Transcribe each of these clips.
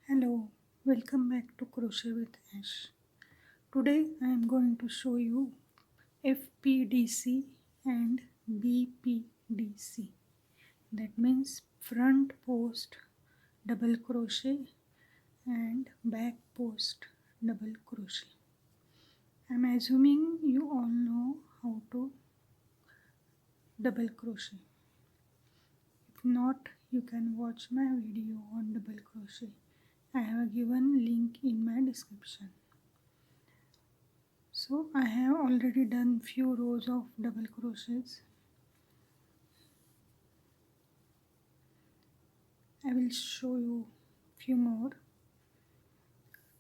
Hello, welcome back to Crochet with Ash. Today I am going to show you FPDC and BPDC. That means front post double crochet and back post double crochet. I am assuming you all know how to double crochet. If not, you can watch my video on double crochet. I have given link in my description. So I have already done few rows of double crochets. I will show you few more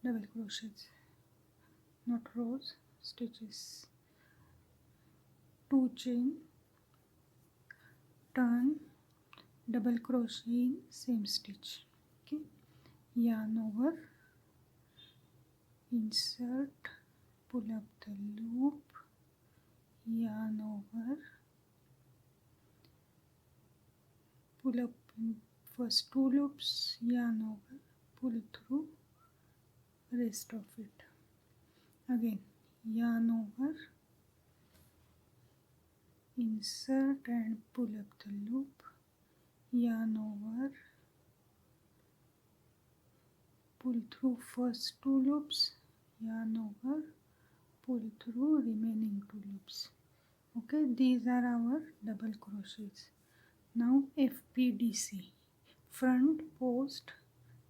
double crochets, not rows, stitches. 2 chain, turn, double crochet in same stitch. Okay, yarn over, insert, pull up the loop, yarn over, pull up in first 2 loops, yarn over, pull through rest of it. Again yarn over, insert and pull up the loop, yarn over, pull through first 2 loops, yarn over, pull through remaining 2 loops. Okay, these are our double crochets. Now FPDC, front post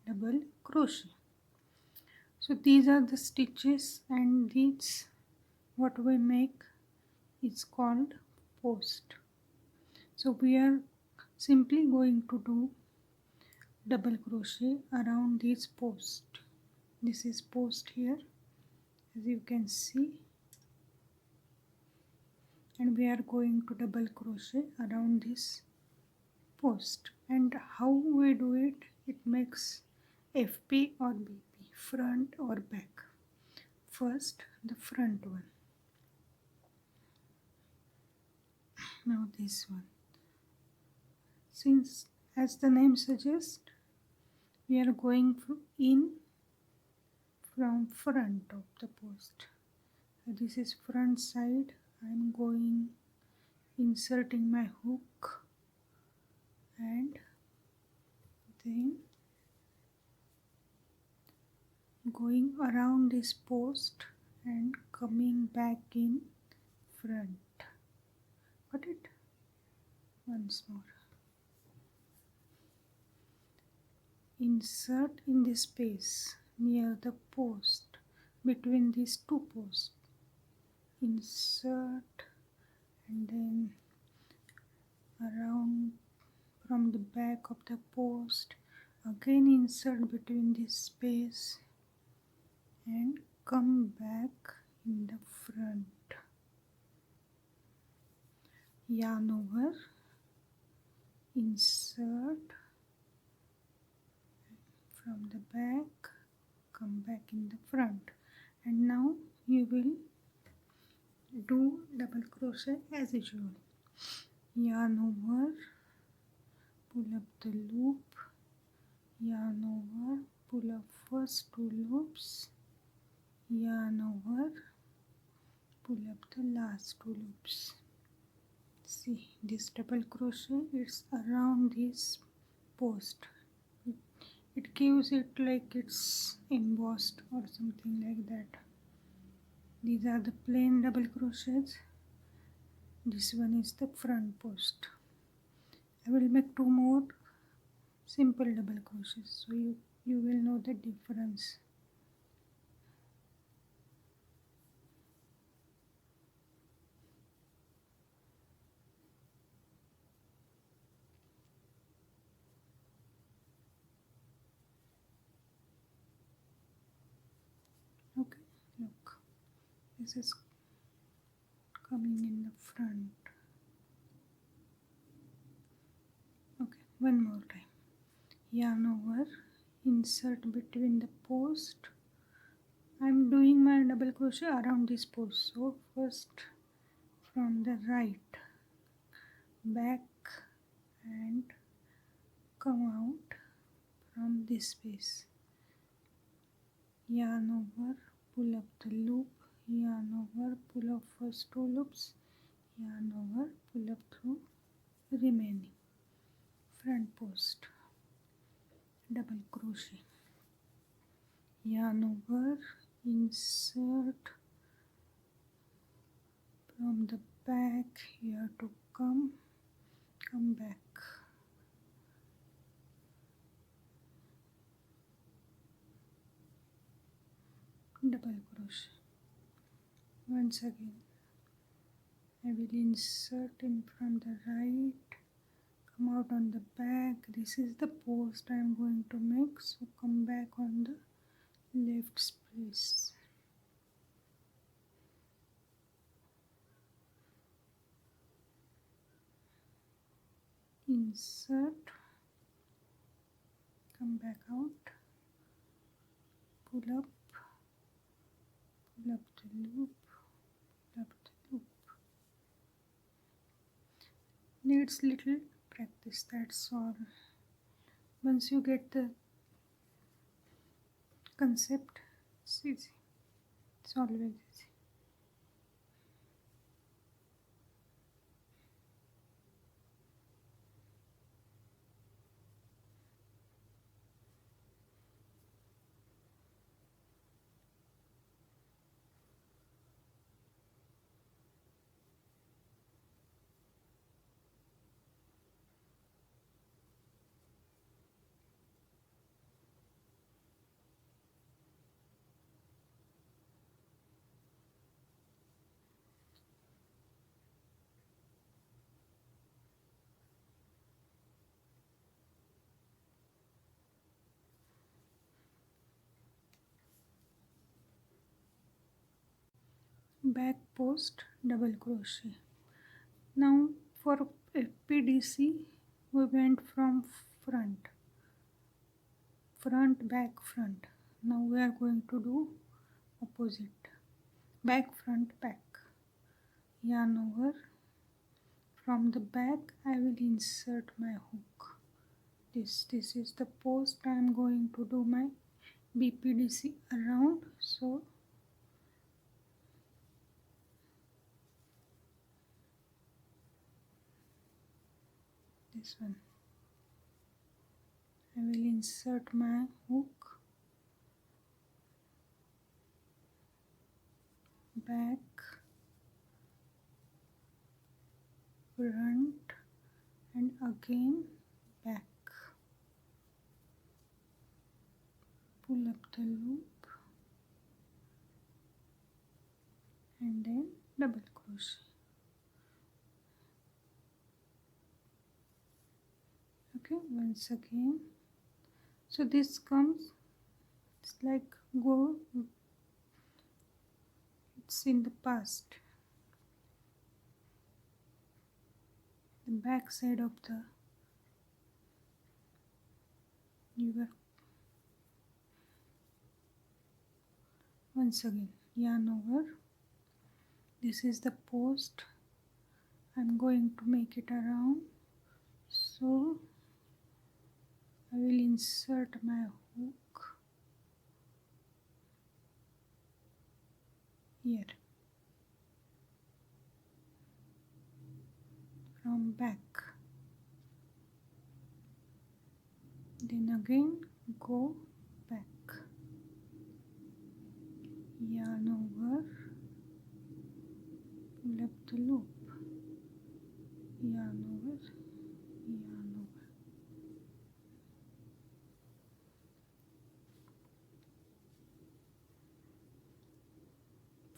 double crochet. So these are the stitches, and these what we make is called post. So we are simply going to do double crochet around this post. This is post here, as you can see, and we are going to double crochet around this post. And how we do it, it makes FP or BP, front or back. First the front one, now this one. Since as the name suggests, we are going in from front of the post. This is front side. I am going, inserting my hook and then going around this post and coming back in front. Got it? Once more. Insert in this space near the post, between these 2 posts. Insert and then around from the back of the post, again insert between this space and come back in the front. Yarn over, insert from the back, come back in the front. And now you will do double crochet as usual. Yarn over, pull up the loop, yarn over, pull up first 2 loops, yarn over, pull up the last 2 loops. See, this double crochet is around this post. It gives it like it's embossed or something like that. These are the plain double crochets. This one is the front post. I will make 2 more simple double crochets, so you will know the difference. Okay, look, this is coming in the front. Okay, one more time. Yarn over, insert between the post. I am doing my double crochet around this post. So first from the right, back and come out from this space. yarn over, pull up the loop, yarn over, pull up first 2 loops, yarn over, pull up through remaining front post, double crochet, yarn over, insert. From the back you have to come back, double crochet. Once again I will insert in from the right, come out on the back. This is the post I am going to make, so come back on the left space. Insert, come back out, pull up the loop, pull up the loop. Needs little practice, that's all. Once you get the concept, it's easy. It's always easy. Back post, double crochet. Now for FPDC we went from front, back, front. Now we are going to do opposite, back, front, back. Yarn over, from the back I will insert my hook. This is the post I am going to do my BPDC around, so this one I will insert my hook, back, front, and again back, pull up the loop, and then double crochet. Okay, once again. So this comes, it's like it's in the past, the back side of the your. Once again, yarn over, this is the post I'm going to make it around, so I will insert my hook here from back, then again go back, yarn over, pull up the loop, yarn over, yarn over.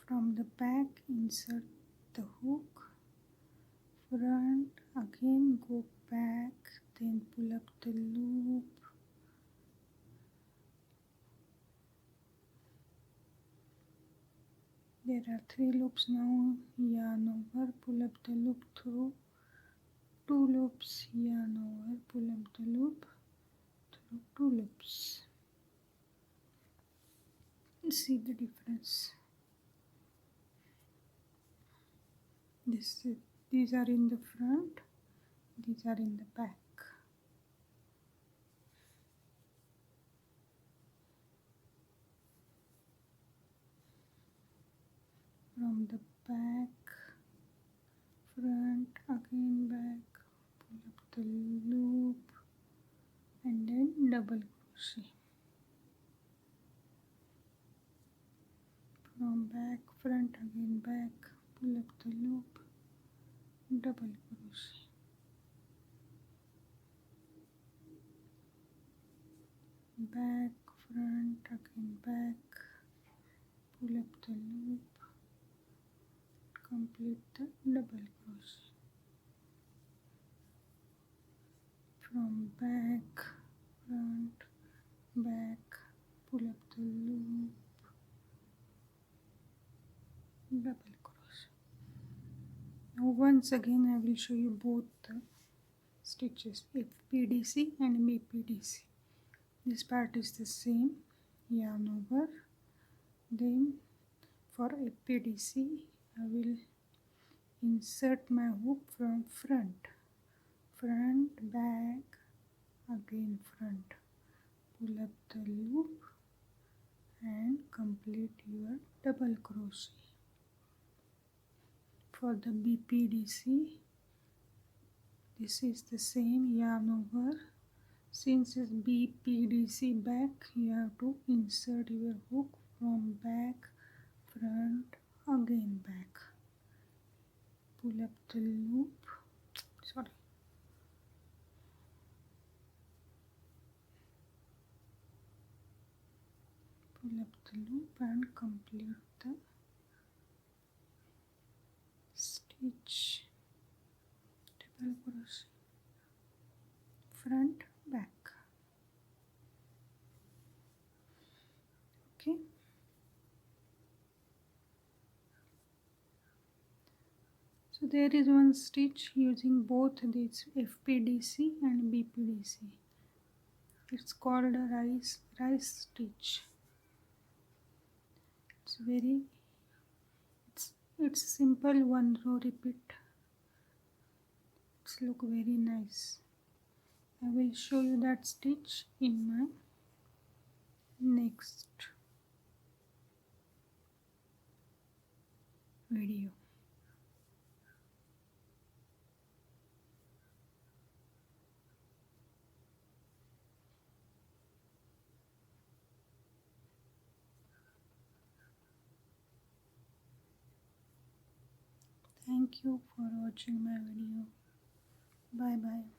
From the back insert the hook, front, again go back, then pull up the loop, there are 3 loops now, yarn over, pull up the loop through 2 loops, yarn over, pull up the loop through 2 loops. See the difference. These are in the front, these are in the back. from the back, front, again back, pull up the loop and then double crochet. From back, front, again back, pull up the loop, double crochet. Back, front, again back, pull up the loop, complete the double crochet. From back, front, back, pull up the loop, double crochet. Now once again I will show you both the stitches, FPDC and BPDC. This part is the same, yarn over. Then for FPDC I will insert my hook from front, back, again front, pull up the loop and complete your double crochet. For the BPDC, this is the same, yarn over. Since it's BPDC back, you have to insert your hook from back, front, again back, pull up the loop, pull up the loop and complete the stitch, double crochet, front, back. Okay, so there is one stitch using both these FPDC and BPDC. It's called a rice stitch. It's simple, one row repeat. It's look very nice. I will show you that stitch in my next video. Thank you for watching my video. Bye bye.